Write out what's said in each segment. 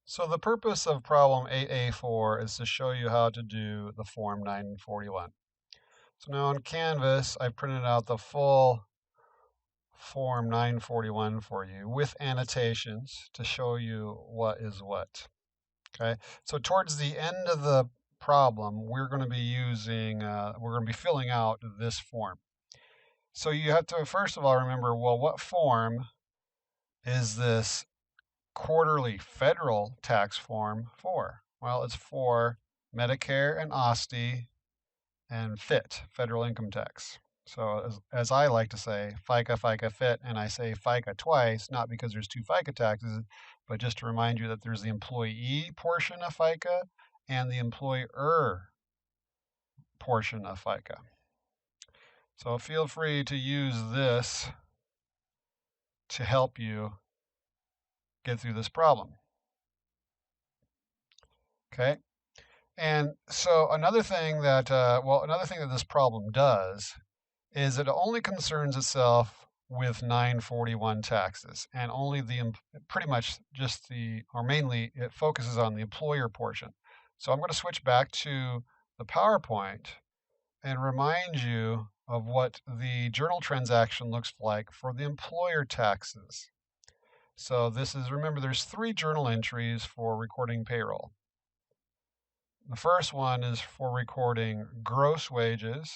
So the purpose of problem 8A-4 is to show you how to do the form 941. So now on Canvas, I printed out the full form 941 for you with annotations to show you what is what. Okay, so towards the end of the problem, we're going to be filling out this form. So you have to first of all remember, well, what form is this quarterly federal tax form for? Well, it's for Medicare and OSTI and FIT, federal income tax. So as I like to say, FICA, FICA, FIT, and I say FICA twice, not because there's two FICA taxes, but just to remind you that there's the employee portion of FICA and the employer portion of FICA. So feel free to use this to help you get through this problem. Okay. And so another thing that this problem does is it only concerns itself with 941 taxes, and only pretty much just or mainly it focuses on the employer portion. So I'm going to switch back to the PowerPoint and remind you of what the journal transaction looks like for the employer taxes. So remember, there's 3 journal entries for recording payroll. The first one is for recording gross wages,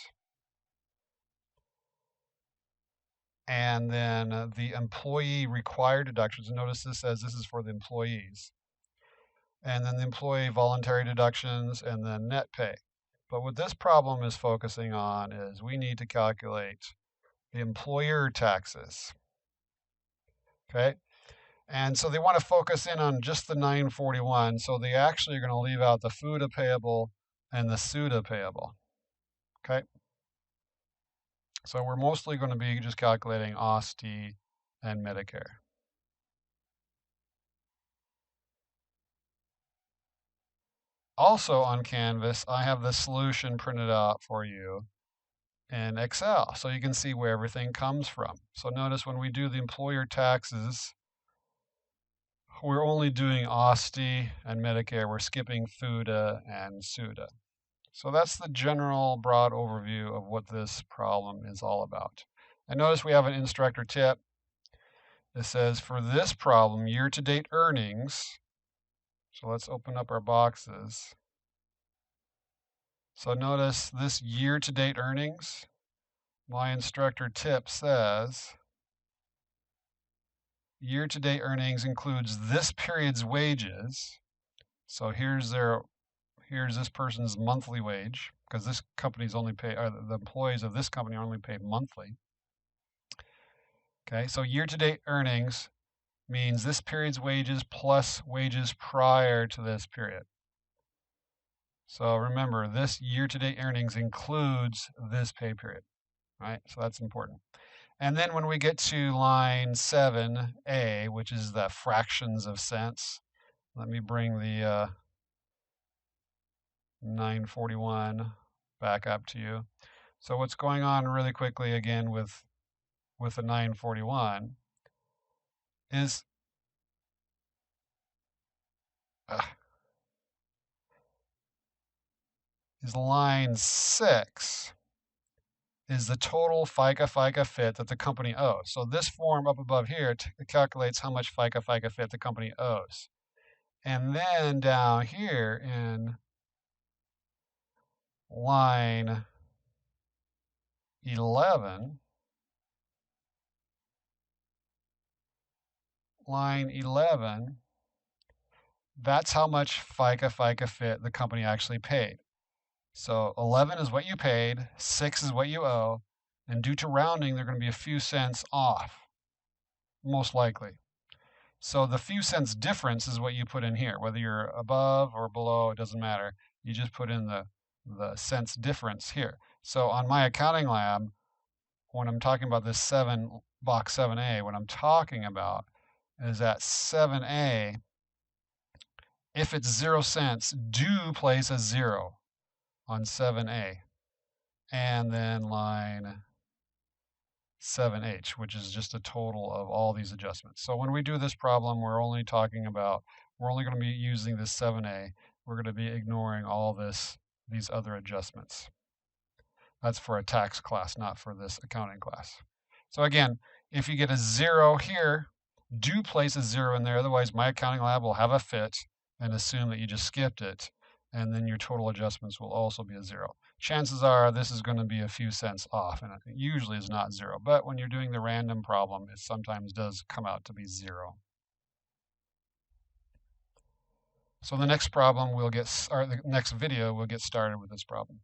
and then the employee required deductions. Notice this says this is for the employees. And then the employee voluntary deductions, and then net pay. But what this problem is focusing on is we need to calculate the employer taxes. Okay? And so they want to focus in on just the 941, so they actually are going to leave out the FUTA payable and the SUTA payable. Okay? So we're mostly going to be just calculating OSTI and Medicare. Also on Canvas, I have the solution printed out for you in Excel, so you can see where everything comes from. So notice when we do the employer taxes, we're only doing OSTI and Medicare. We're skipping FUTA and SUTA. So that's the general broad overview of what this problem is all about. And notice we have an instructor tip. It says for this problem, year-to-date earnings. So let's open up our boxes. So notice this year-to-date earnings. My instructor tip says year-to-date earnings includes this period's wages. So here's this person's monthly wage, because this company's only the employees of this company are only paid monthly. Okay, so year-to-date earnings means this period's wages plus wages prior to this period. So remember, this year-to-date earnings includes this pay period, right? So that's important. And then when we get to line 7A, which is the fractions of cents, let me bring the 941 back up to you. So what's going on really quickly again with the 941 is line 6 is the total FICA FIT that the company owes. So this form up above here calculates how much FICA FIT the company owes. And then down here in line 11, that's how much FICA FIT the company actually paid. So 11 is what you paid, 6 is what you owe, and due to rounding, they're going to be a few cents off, most likely. So the few cents difference is what you put in here. Whether you're above or below, it doesn't matter. You just put in the cents difference here. So on my accounting lab, when I'm talking about this box 7A, what I'm talking about is that 7A, if it's 0 cents, do place a 0 on 7A, and then line 7H, which is just a total of all these adjustments. So when we do this problem, we're only talking about we're only going to be using this 7A. We're going to be ignoring all these other adjustments. That's for a tax class, not for this accounting class. So again, if you get a 0 here, do place a 0 in there. Otherwise, my accounting lab will have a fit and assume that you just skipped it. And then your total adjustments will also be a 0. Chances are this is going to be a few cents off, and it usually is not 0. But when you're doing the random problem, it sometimes does come out to be 0. So the next problem the next video we'll get started with this problem.